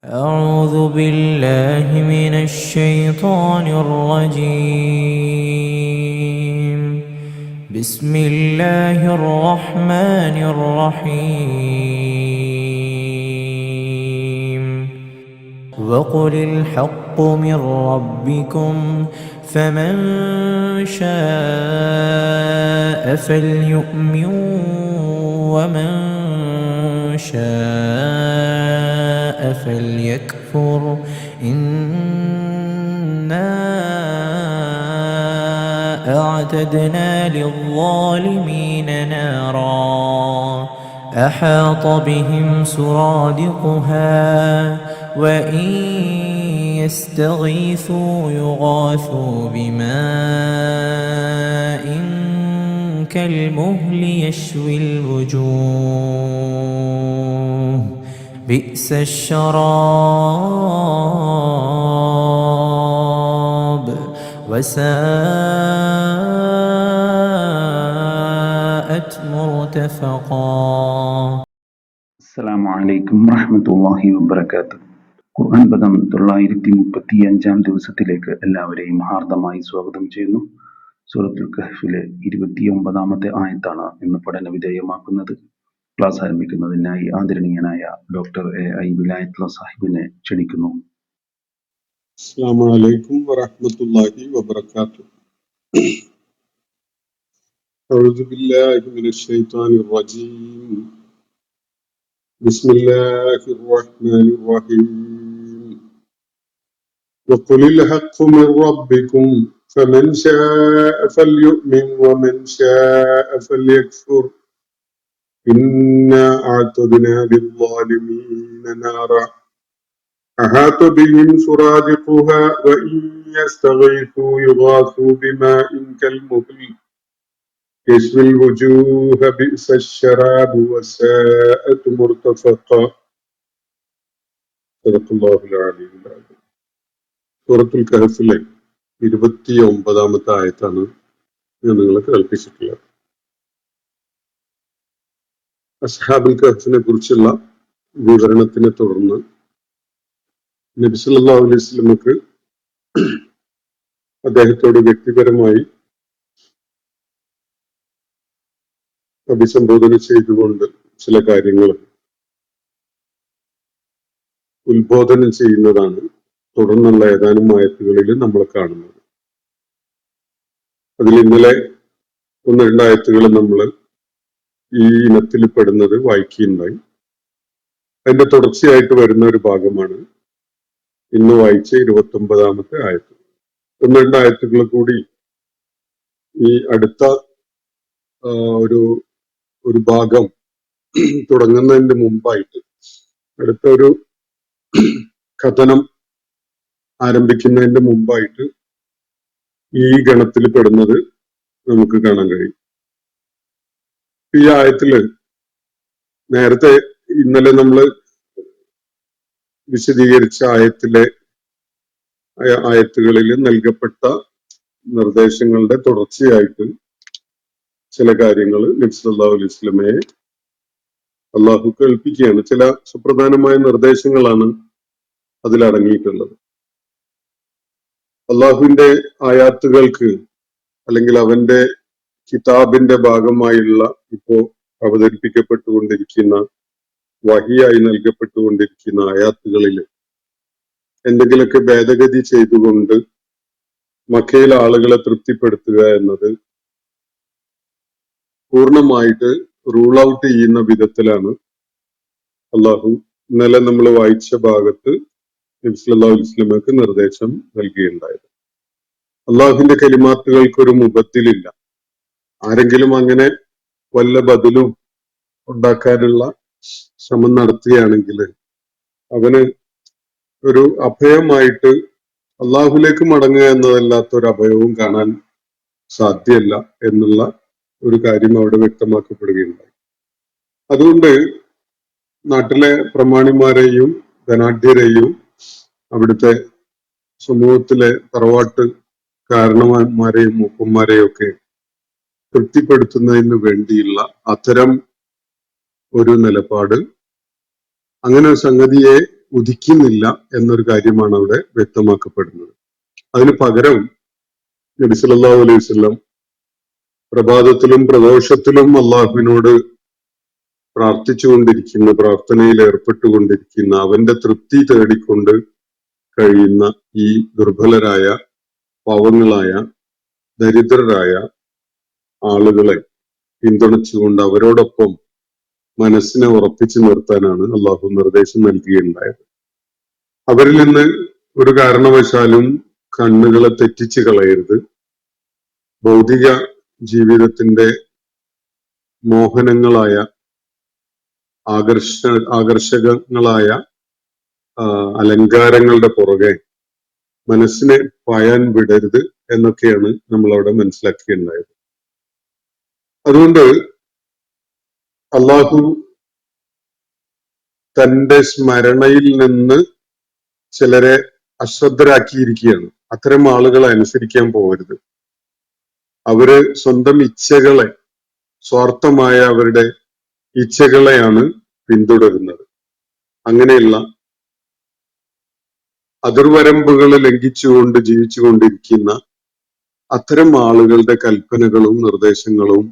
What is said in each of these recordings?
أعوذ بالله من الشيطان الرجيم. بسم الله الرحمن الرحيم. وقل الحق من ربكم فمن شاء فليؤمن ومن شاء فليكفر إنا أعتدنا للظالمين نارا أحاط بهم سرادقها وإن يستغيثوا يغاثوا بماء كالمهل يشوي الوجوه بئس الشراب وساءت مرتفقا. അസ്സലാമു അലൈക്കും വറഹ്മത്തുള്ളാഹി വബറകാതുഹു. ഖുർആൻ പദം 935 ദിവസത്തിലേക്ക് എല്ലാവരെയും ഹാർദമായി സ്വാഗതം ചെയ്യുന്നു. സൂറത്തുൽ കഹ്ഫിലെ 29-ാമത്തെ ആയത്താണ് ഇന്ന് പഠന വിധേയമാക്കുന്നത്. ക്ലാസ് ആരംഭിക്കുന്നതിനായി ആദരണീയനായ ഡോക്ടർ എ.ഐ. വിലായത്തുള്ള സാഹിബിനെ ക്ഷണിക്കുന്നു. അസ്സലാമു അലൈക്കും വറഹ്മത്തുള്ളാഹി വബറകാതുഹു. അഊദു ബില്ലാഹി മിനശ് ശൈത്വാനിർ റജീം. ബിസ്മില്ലാഹിർ റഹ്മാനിർ റഹീം. വഖുലിൽ ഹഖ്ഖു മിർ റബ്ബിക്കും ഫമൻ ശാഅ ഫൽയുഅ്മിൻ വമൻ ശാഅ ഫൽയക്ഫുർ ഇന്നാ അഅ്തദ്നാ ലിൽ-ളാലിമീന നാറാ أحاط بهم سرادقها وإن يستغيثوا يغاثوا بماء كالمهل يشوي الوجوه بئس الشراب وساءت مرتفقا. صدق الله العلي العظيم. സൂറത്തുൽ കഹ്ഫിലെ 29-ാമത്തെ ആയത്താണ് ഞാൻ നിങ്ങളെ കേൾപ്പിച്ചിട്ടുള്ളത്. അസ്ഹാബുൽ കഹ്ഫിനെ കുറിച്ചുള്ള വിവരണത്തിനെ തുടർന്ന് നബി സല്ലല്ലാഹു അലൈഹി വസല്ലമക്ക് അദ്ദേഹത്തോട് വ്യക്തിപരമായി അഭിസംബോധന ചെയ്തുകൊണ്ട് ചില കാര്യങ്ങൾ ഉത്ബോധനം ചെയ്യുന്നതാണ് തുടർന്നുള്ള ഏതാനും ആയത്തുകളിൽ നമ്മൾ കാണുന്നത്. അതിൽ ഇന്നലെ 1-2 ആയത്തുകൾ നമ്മൾ ഈ ഇനത്തിൽ പെടുന്നത് വായിക്കുകയുണ്ടായി. അതിന്റെ തുടർച്ചയായിട്ട് വരുന്ന ഒരു ഭാഗമാണ് ഇന്ന് വായിച്ച 29-ാമത്തെ ആയത്ത്. 1-2 ആയത്തുകൾ കൂടി ഈ അടുത്ത ഒരു ഭാഗം തുടങ്ങുന്നതിന് മുമ്പായിട്ട് അടുത്ത ഒരു കഥനം ആരംഭിക്കുന്നതിന്റെ മുമ്പായിട്ട് ഈ ഗണത്തിൽ പെടുന്നത് നമുക്ക് കാണാൻ കഴിയും. ഈ ആയത്തില് നേരത്തെ ഇന്നലെ നമ്മൾ വിശദീകരിച്ച ആയത്തുകളിൽ നൽകപ്പെട്ട നിർദ്ദേശങ്ങളുടെ തുടർച്ചയായിട്ട് ചില കാര്യങ്ങൾ നബി സല്ലല്ലാഹു അലൈഹി വസല്ലമയെ അള്ളാഹു കേൾപ്പിക്കുകയാണ്. ചില സുപ്രധാനമായ നിർദ്ദേശങ്ങളാണ് അതിലടങ്ങിയിട്ടുള്ളത്. അള്ളാഹുവിന്റെ ആയാത്തുകൾക്ക് അല്ലെങ്കിൽ അവന്റെ കിതാബിന്റെ ഭാഗമായുള്ള ഇപ്പോ അവതരിപ്പിക്കപ്പെട്ടുകൊണ്ടിരിക്കുന്ന വഹിയായി നൽകപ്പെട്ടുകൊണ്ടിരിക്കുന്ന ആയാത്തുകളിൽ എന്തെങ്കിലുമൊക്കെ ഭേദഗതി ചെയ്തുകൊണ്ട് മക്കയിലെ ആളുകളെ തൃപ്തിപ്പെടുത്തുക എന്നത് പൂർണ്ണമായിട്ട് റൂൾ ഔട്ട് ചെയ്യുന്ന വിധത്തിലാണ് അള്ളാഹു ഇന്നലെ നമ്മൾ വായിച്ച ഭാഗത്ത് നബി സല്ലല്ലാഹു അലൈഹി വസല്ലമക്ക് നിർദ്ദേശം നൽകുകയുണ്ടായത്. അള്ളാഹുവിന്റെ കലിമാത്തുകൾക്ക് ഒരു മുബദ്ദിലില്ല. ആരെങ്കിലും അങ്ങനെ വല്ല ബദലും ഉണ്ടാക്കാനുള്ള ശ്രമം നടത്തുകയാണെങ്കിൽ അവന് ഒരു അഭയമായിട്ട് അള്ളാഹുലേക്ക് മടങ്ങുക എന്നതല്ലാത്ത ഒരു അഭയവും കാണാൻ സാധ്യമല്ല എന്നുള്ള ഒരു കാര്യം അവിടെ വ്യക്തമാക്കപ്പെടുകയുണ്ടായി. അതുകൊണ്ട് നാട്ടിലെ പ്രമാണിമാരെയും ധനാഢ്യരെയും അവിടുത്തെ സമൂഹത്തിലെ തറവാട്ട് കാരണവന്മാരെയും മൂപ്പന്മാരെയും ഒക്കെ തൃപ്തിപ്പെടുത്തുന്നതിന് വേണ്ടിയുള്ള അത്തരം ഒരു നിലപാട്, അങ്ങനെ ഒരു സംഗതിയെ ഉദിക്കുന്നില്ല എന്നൊരു കാര്യമാണ് അവിടെ വ്യക്തമാക്കപ്പെടുന്നത്. അതിന് പകരം നബി സല്ലല്ലാഹു അലൈഹി വസല്ലം പ്രഭാതത്തിലും പ്രദോഷത്തിലും അള്ളാഹുവിനോട് പ്രാർത്ഥിച്ചുകൊണ്ടിരിക്കുന്ന, പ്രാർത്ഥനയിൽ ഏർപ്പെട്ടുകൊണ്ടിരിക്കുന്ന, അവന്റെ തൃപ്തി തേടിക്കൊണ്ട് കഴിയുന്ന ഈ ദുർബലരായ, പാവങ്ങളായ, ദരിദ്രരായ ആളുകളെ പിന്തുണച്ചുകൊണ്ട് അവരോടൊപ്പം മനസ്സിനെ ഉറപ്പിച്ചു നിർത്താനാണ് അള്ളാഹു നിർദ്ദേശം നൽകുകയുണ്ടായത്. അവരിൽ നിന്ന് ഒരു കാരണവശാലും കണ്ണുകളെ തെറ്റിച്ച് കളയരുത്. ഭൗതിക ജീവിതത്തിന്റെ മോഹനങ്ങളായ, ആകർഷകങ്ങളായ അലങ്കാരങ്ങളുടെ പുറകെ മനസ്സിനെ പായാൻ വിടരുത് എന്നൊക്കെയാണ് നമ്മൾ അവിടെ മനസ്സിലാക്കിയിട്ടുണ്ടായത്. അതുകൊണ്ട് അള്ളാഹു തന്റെ സ്മരണയിൽ നിന്ന് ചിലരെ അശ്രദ്ധരാക്കിയിരിക്കുകയാണ്. അത്തരം ആളുകളെ അനുസരിക്കാൻ പോകരുത്. അവര് സ്വന്തം ഇച്ഛകളെ, സ്വാർത്ഥമായ അവരുടെ ഇച്ഛകളെയാണ് പിന്തുടരുന്നത്. അങ്ങനെയുള്ള അതിർവരമ്പുകൾ ലംഘിച്ചുകൊണ്ട് ജീവിച്ചുകൊണ്ടിരിക്കുന്ന അത്തരം ആളുകളുടെ കൽപ്പനകളും നിർദ്ദേശങ്ങളും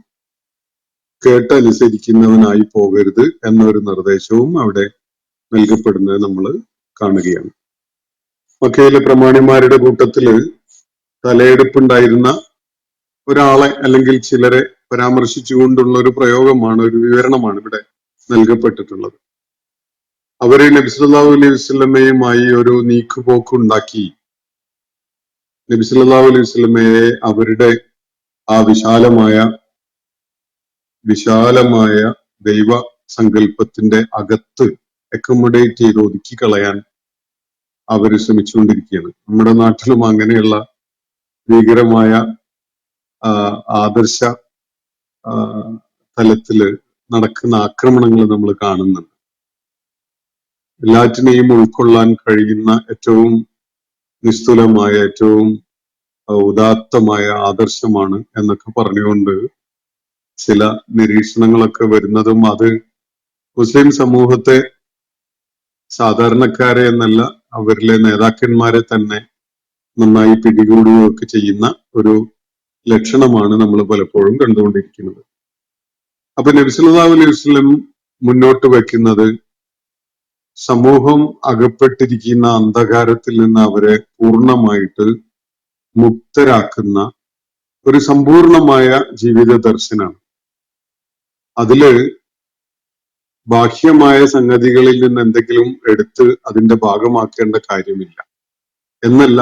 കേട്ടനുസരിക്കുന്നവനായി പോകരുത് എന്നൊരു നിർദ്ദേശവും അവിടെ നൽകപ്പെടുന്നത് നമ്മൾ കാണുകയാണ്. മക്കയിലെ പ്രമാണിമാരുടെ കൂട്ടത്തില് തലയെടുപ്പുണ്ടായിരുന്ന ഒരാളെ അല്ലെങ്കിൽ ചിലരെ പരാമർശിച്ചുകൊണ്ടുള്ള ഒരു പ്രയോഗമാണ്, ഒരു വിവരണമാണ് ഇവിടെ നൽകപ്പെട്ടിട്ടുള്ളത്. അവര് നബി സല്ലല്ലാഹു അലൈഹി വസല്ലമയുമായി ഒരു നീക്കുപോക്കുണ്ടാക്കി നബി സല്ലല്ലാഹു അലൈഹി വസല്ലമയെ അവരുടെ ആ വിശാലമായ ദൈവ സങ്കല്പത്തിന്റെ അകത്ത് അക്കോമഡേറ്റ് ചെയ്ത് ഒതുക്കി കളയാൻ അവർ ശ്രമിച്ചുകൊണ്ടിരിക്കുകയാണ്. നമ്മുടെ നാട്ടിലും അങ്ങനെയുള്ള ഭീകരമായ ആദർശ തലത്തില് നടക്കുന്ന ആക്രമണങ്ങൾ നമ്മൾ കാണുന്നുണ്ട്. എല്ലാറ്റിനെയും ഉൾക്കൊള്ളാൻ കഴിയുന്ന ഏറ്റവും നിസ്തുലമായ, ഏറ്റവും ഉദാത്തമായ ആദർശമാണ് എന്നൊക്കെ പറഞ്ഞുകൊണ്ട് ചില നിരീക്ഷണങ്ങളൊക്കെ വരുന്നതും അത് മുസ്ലിം സമൂഹത്തെ, സാധാരണക്കാരെ എന്നല്ല അവരിലെ നേതാക്കന്മാരെ തന്നെ നന്നായി പിടികൂടുകയൊക്കെ ചെയ്യുന്ന ഒരു ലക്ഷണമാണ് നമ്മൾ പലപ്പോഴും കണ്ടുകൊണ്ടിരിക്കുന്നത്. അപ്പൊ നബി സല്ലല്ലാഹു അലൈഹി വസല്ലം മുന്നോട്ട് വെക്കുന്നത് സമൂഹം അകപ്പെട്ടിരിക്കുന്ന അന്ധകാരത്തിൽ നിന്ന് അവരെ പൂർണ്ണമായിട്ട് മുക്തരാക്കുന്ന ഒരു സമ്പൂർണമായ ജീവിത ദർശനാണ്. അതില് ബാഹ്യമായ സംഗതികളിൽ നിന്ന് എന്തെങ്കിലും എടുത്ത് അതിന്റെ ഭാഗമാക്കേണ്ട കാര്യമില്ല എന്നല്ല,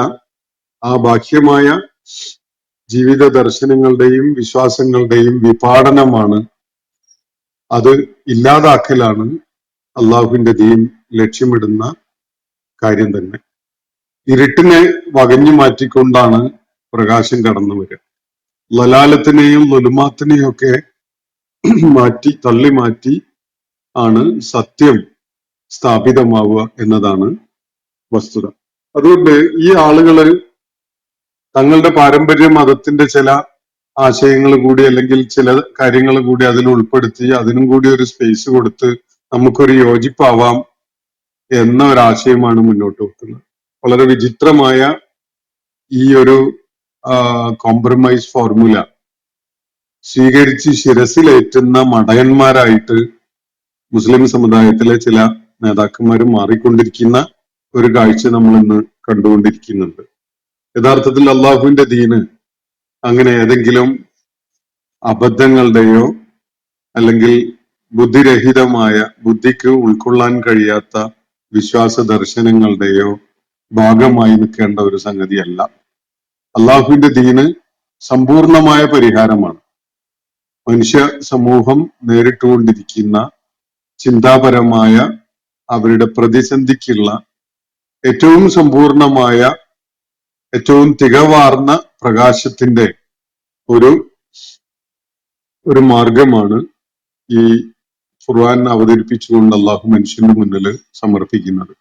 ആ ബാഹ്യമായ ജീവിത ദർശനങ്ങളുടെയും വിശ്വാസങ്ങളുടെയും വിപാടനമാണ്, അത് ഇല്ലാതാക്കലാണ് അള്ളാഹുവിന്റെ ദീൻ ലക്ഷ്യമിടുന്ന കാര്യം തന്നെ. ഇരുട്ടിനെ വകഞ്ഞു മാറ്റിക്കൊണ്ടാണ് പ്രകാശം കടന്നു വരിക. ലലാലത്തിനെയും ലുലുമാത്തിനെയും ഒക്കെ തള്ളി മാറ്റി ആണ് സത്യം സ്ഥാപിതമാവുക എന്നതാണ് വസ്തുത. അതുകൊണ്ട് ഈ ആളുകള് തങ്ങളുടെ പാരമ്പര്യ മതത്തിന്റെ ചില ആശയങ്ങൾ കൂടി അല്ലെങ്കിൽ ചില കാര്യങ്ങൾ കൂടി അതിൽ ഉൾപ്പെടുത്തി അതിനും കൂടി ഒരു സ്പേസ് കൊടുത്ത് നമുക്കൊരു യോജിപ്പാവാം എന്ന ഒരാശയമാണ് മുന്നോട്ട് വെക്കുന്നത്. വളരെ വിചിത്രമായ ഈ ഒരു കോംപ്രമൈസ് ഫോർമുല സ്വീകരിച്ച് ശിരസിലേറ്റുന്ന മടയന്മാരായിട്ട് മുസ്ലിം സമുദായത്തിലെ ചില നേതാക്കന്മാർ മാറിക്കൊണ്ടിരിക്കുന്ന ഒരു കാഴ്ച നമ്മൾ ഇന്ന് കണ്ടുകൊണ്ടിരിക്കുന്നുണ്ട്. യഥാർത്ഥത്തിൽ അള്ളാഹുവിന്റെ ദീന് അങ്ങനെ ഏതെങ്കിലും അബദ്ധങ്ങളുടെയോ അല്ലെങ്കിൽ ബുദ്ധിരഹിതമായ, ബുദ്ധിക്ക് ഉൾക്കൊള്ളാൻ കഴിയാത്ത വിശ്വാസ ദർശനങ്ങളുടെയോ ഭാഗമായി നിൽക്കേണ്ട ഒരു സംഗതിയല്ല. അള്ളാഹുവിന്റെ ദീന് സമ്പൂർണമായ പരിഹാരമാണ്. മനുഷ്യ സമൂഹം നേരിട്ടുകൊണ്ടിരിക്കുന്ന ചിന്താപരമായ അവരുടെ പ്രതിസന്ധിക്കുള്ള ഏറ്റവും സമ്പൂർണമായ, ഏറ്റവും തികവാർന്ന പ്രകാശത്തിന്റെ ഒരു മാർഗമാണ് ഈ ഖുർആൻ അവതരിപ്പിച്ചുകൊണ്ട് അള്ളാഹു മനുഷ്യന്റെ മുന്നിൽ സമർപ്പിക്കുന്നത്.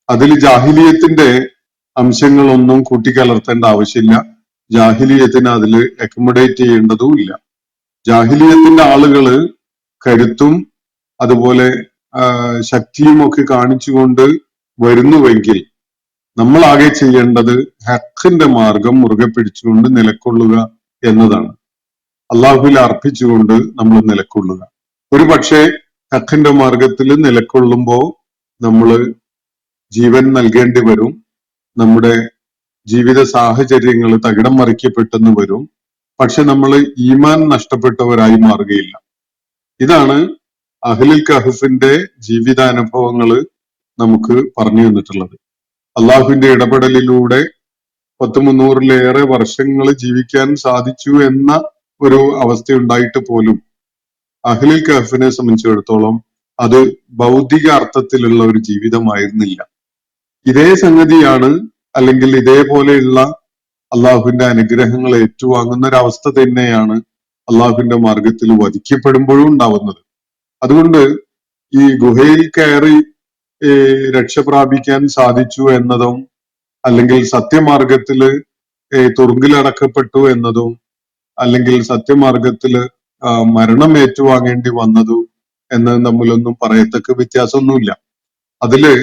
അതിൽ ജാഹിലിയത്തിന്റെ അംശങ്ങളൊന്നും കൂട്ടിക്കലർത്തേണ്ട ആവശ്യമില്ല. ജാഹിലിയത്തിന് അതിൽ അക്കോമഡേറ്റ് ചെയ്യേണ്ടതുമില്ല. ജാഹിലിയത്തിന്റെ ആളുകള് കരുത്തും അതുപോലെ ശക്തിയും ഒക്കെ കാണിച്ചുകൊണ്ട് വരുന്നുവെങ്കിൽ നമ്മളാകെ ചെയ്യേണ്ടത് ഹക്കിന്റെ മാർഗം മുറുകെ പിടിച്ചുകൊണ്ട് നിലകൊള്ളുക എന്നതാണ്. അള്ളാഹുവിൽ അർപ്പിച്ചുകൊണ്ട് നമ്മൾ നിലകൊള്ളുക. ഒരു പക്ഷേ ഹക്കിന്റെ മാർഗത്തിൽ നിലകൊള്ളുമ്പോ നമ്മൾ ജീവൻ നൽകേണ്ടി വരും. നമ്മുടെ ജീവിത സാഹചര്യങ്ങൾ തകിടം മറിക്കപ്പെട്ടെന്ന് വരും. പക്ഷെ നമ്മൾ ഈമാൻ നഷ്ടപ്പെട്ടവരായി മാറുകയില്ല. ഇതാണ് അഹ്ലുൽ കഹ്ഫിന്റെ ജീവിതാനുഭവങ്ങൾ നമുക്ക് പറഞ്ഞു തന്നിട്ടുള്ളത്. അള്ളാഹുവിന്റെ ഇടപെടലിലൂടെ 300-ലേറെ വർഷങ്ങൾ ജീവിക്കാൻ സാധിച്ചു എന്ന ഒരു അവസ്ഥയുണ്ടായിട്ട് പോലും അഹ്ലുൽ കഹ്ഫിനെ സംബന്ധിച്ചിടത്തോളം അത് ഭൗതിക അർത്ഥത്തിലുള്ള ഒരു ജീവിതമായിരുന്നില്ല. ഇതേ സംഗതിയാണ്, അല്ലെങ്കിൽ ഇതേപോലെയുള്ള അള്ളാഹുവിന്റെ അനുഗ്രഹങ്ങൾ ഏറ്റുവാങ്ങുന്ന ഒരു അവസ്ഥ തന്നെയാണ് അള്ളാഹുവിന്റെ മാർഗത്തിൽ വധിക്കപ്പെടുമ്പോഴും ഉണ്ടാവുന്നത്. അതുകൊണ്ട് ഈ ഗുഹയിൽ കയറി രക്ഷ പ്രാപിക്കാൻ സാധിച്ചു എന്നതും, അല്ലെങ്കിൽ സത്യമാർഗത്തില് തുറുങ്കിലടക്കപ്പെട്ടു എന്നതും, അല്ലെങ്കിൽ സത്യമാർഗത്തില് മരണം ഏറ്റുവാങ്ങേണ്ടി വന്നതും എന്നതും തമ്മിലൊന്നും പറയത്തക്ക വ്യത്യാസമൊന്നുമില്ല. അതില്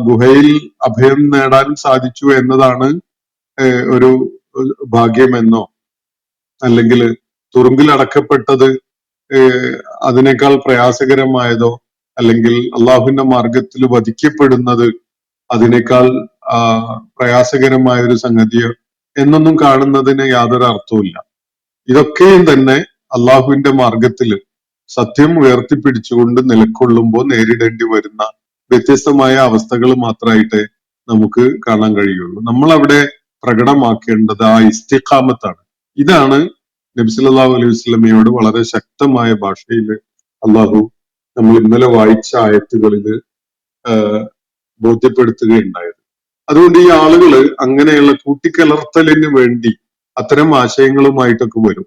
ഗുഹയിൽ അഭയം നേടാൻ സാധിച്ചു എന്നതാണ് ഒരു ഭാഗ്യമെന്നോ, അല്ലെങ്കിൽ തുറുങ്കിലടക്കപ്പെട്ടത് അതിനേക്കാൾ പ്രയാസകരമായതോ, അല്ലെങ്കിൽ അള്ളാഹുവിന്റെ മാർഗത്തിൽ വധിക്കപ്പെടുന്നത് അതിനേക്കാൾ പ്രയാസകരമായ ഒരു സംഗതിയോ എന്നൊന്നും കാണുന്നതിന് യാതൊരു അർത്ഥവുമില്ല. ഇതൊക്കെയും തന്നെ അള്ളാഹുവിന്റെ മാർഗത്തിൽ സത്യം ഉയർത്തിപ്പിടിച്ചുകൊണ്ട് നിലകൊള്ളുമ്പോൾ നേരിടേണ്ടി വരുന്ന വ്യത്യസ്തമായ അവസ്ഥകൾ മാത്രമായിട്ടേ നമുക്ക് കാണാൻ കഴിയുള്ളൂ. നമ്മൾ അവിടെ പ്രകടമാക്കേണ്ടത് ആ ഇസ്തിഖാമത്താണ്. ഇതാണ് നബി സല്ലല്ലാഹു അലൈഹി വസല്ലമയോട് വളരെ ശക്തമായ ഭാഷയിൽ അള്ളാഹു നമ്മൾ ഇന്നലെ വായിച്ച ആയത്തുകളിൽ ബോധ്യപ്പെടുത്തുകയുണ്ടായത്. അതുകൊണ്ട് ഈ ആളുകള് അങ്ങനെയുള്ള കൂട്ടിക്കലർത്തലിന് വേണ്ടി അത്തരം ആശയങ്ങളുമായിട്ടൊക്കെ വരും.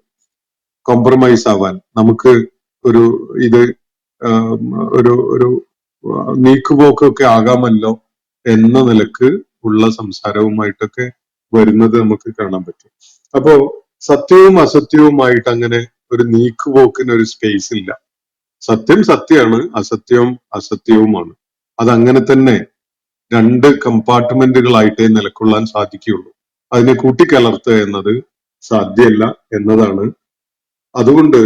കോംപ്രമൈസ് ആവാൻ, നമുക്ക് ഒരു ഇത് ഒരു നീക്കുപോക്കൊക്കെ ആകാമല്ലോ എന്ന നിലക്ക് ഉള്ള സംസാരവുമായിട്ടൊക്കെ വരുന്നത് നമുക്ക് കാണാൻ പറ്റും. അപ്പോ സത്യവും അസത്യവുമായിട്ട് അങ്ങനെ ഒരു നീക്കുപോക്കിന് ഒരു സ്പേസ് ഇല്ല. സത്യം സത്യമാണ്, അസത്യവും അസത്യവുമാണ്. അതങ്ങനെ തന്നെ രണ്ട് കമ്പാർട്ട്മെന്റുകളായിട്ടേ നിലകൊള്ളാൻ സാധിക്കുകയുള്ളൂ. അതിനെ കൂട്ടിക്കലർത്തുക എന്നത് സാധ്യമല്ല എന്നതാണ്. അതുകൊണ്ട്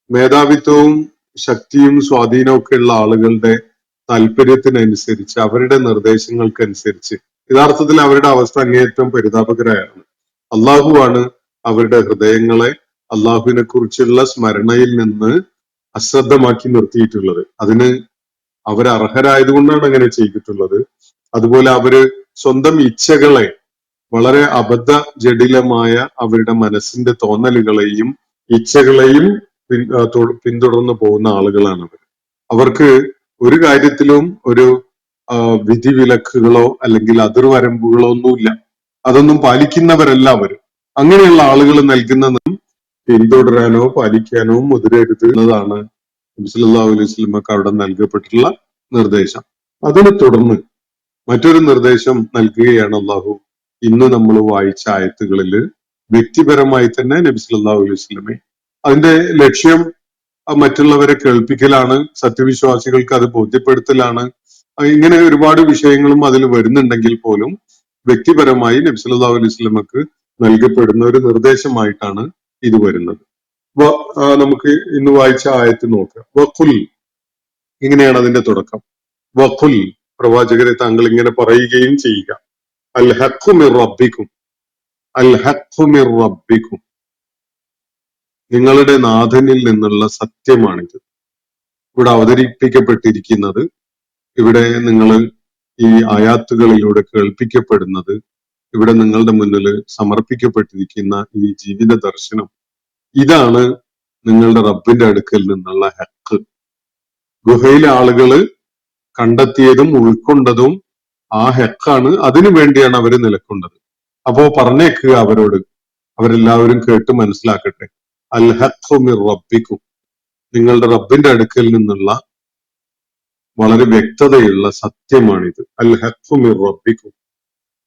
മേധാവിത്വവും ശക്തിയും സ്വാധീനവും ഒക്കെ ഉള്ള ആളുകളുടെ താല്പര്യത്തിനനുസരിച്ച്, അവരുടെ നിർദ്ദേശങ്ങൾക്കനുസരിച്ച്, യഥാർത്ഥത്തിൽ അവരുടെ അവസ്ഥ അങ്ങേയറ്റം പരിതാപകരമാണ്. അള്ളാഹുവാണ് അവരുടെ ഹൃദയങ്ങളെ അള്ളാഹുവിനെ കുറിച്ചുള്ള സ്മരണയിൽ നിന്ന് അശ്രദ്ധമാക്കി നിർത്തിയിട്ടുള്ളത്. അതിന് അവർ അർഹരായതുകൊണ്ടാണ് അങ്ങനെ ചെയ്തിട്ടുള്ളത്. അതുപോലെ അവര് സ്വന്തം ഇച്ഛകളെ, വളരെ അബദ്ധ ജഡിലമായ അവരുടെ മനസ്സിന്റെ തോന്നലുകളെയും ഇച്ഛകളെയും പിന്തുടർന്നു പോകുന്ന ആളുകളാണ് അവർ. അവർക്ക് ഒരു കാര്യത്തിലും ഒരു വിധിവിലക്കുകളോ അല്ലെങ്കിൽ അതിർവരമ്പുകളോ ഒന്നുമില്ല. അതൊന്നും പാലിക്കുന്നവരല്ല അവർ. അങ്ങനെയുള്ള ആളുകൾ നൽകുന്നതും പിന്തുടരാനോ പാലിക്കാനോ മുതിരരുത് എന്നതാണ് നബി സല്ലല്ലാഹു അലൈഹി വസല്ലമക്ക് അവിടെ നൽകപ്പെട്ടിട്ടുള്ള നിർദ്ദേശം. അതിനെ തുടർന്ന് മറ്റൊരു നിർദ്ദേശം നൽകുകയാണ് അള്ളാഹു ഇന്ന് നമ്മൾ വായിച്ച ആയത്തുകളിൽ. വ്യക്തിപരമായി തന്നെ നബി സല്ലല്ലാഹു അലൈഹി വസല്ലമയെ, അതിന്റെ ലക്ഷ്യം മറ്റുള്ളവരെ കേൾപ്പിക്കലാണ്, സത്യവിശ്വാസികൾക്ക് അത് ബോധ്യപ്പെടുത്തലാണ്. ഇങ്ങനെ ഒരുപാട് വിഷയങ്ങളും അതിൽ വരുന്നുണ്ടെങ്കിൽ പോലും വ്യക്തിപരമായി നബി സല്ലല്ലാഹു അലൈഹി വസല്ലമക്ക് നൽകപ്പെടുന്ന ഒരു നിർദ്ദേശമായിട്ടാണ് ഇത് വരുന്നത്. നമുക്ക് ഇന്ന് വായിച്ച ആയത്ത് നോക്കാം. വഖുൽ, ഇങ്ങനെയാണ് അതിന്റെ തുടക്കം. വഖുൽ, പ്രവാചകരെ താങ്കൾ ഇങ്ങനെ പറയുകയും ചെയ്യുക. അൽ ഹഖ്ഖു മിർ റബ്ബിക്കും, അൽ ഹഖ്ഖു മിർ റബ്ബിക്കും, നിങ്ങളുടെ നാഥനിൽ നിന്നുള്ള സത്യമാണിത്. ഇവിടെ അവതരിപ്പിക്കപ്പെട്ടിരിക്കുന്നത്, ഇവിടെ നിങ്ങൾ ഈ ആയാത്തുകളിലൂടെ കേൾപ്പിക്കപ്പെടുന്നത്, ഇവിടെ നിങ്ങളുടെ മുന്നിൽ സമർപ്പിക്കപ്പെട്ടിരിക്കുന്ന ഈ ജീവിത ദർശനം, ഇതാണ് നിങ്ങളുടെ റബ്ബിന്റെ അടുക്കൽ നിന്നുള്ള ഹക്ക്. ഗുഹയിലെ ആളുകള് കണ്ടെത്തിയതും ഉൾക്കൊണ്ടതും ആ ഹക്കാണ്. അതിനു വേണ്ടിയാണ് അവർ നിലക്കൊണ്ടത്. അപ്പോ പറഞ്ഞേക്കുക അവരോട്, അവരെല്ലാവരും കേട്ട് മനസ്സിലാക്കട്ടെ. അൽ ഹഖ്ഖു മിർ റബ്ബിക്കും, നിങ്ങളുടെ റബ്ബിന്റെ അടുക്കൽ നിന്നുള്ള വളരെ വ്യക്തതയുള്ള സത്യമാണിത്. അൽ ഹഖ്ഖു മിർ റബ്ബിക്കും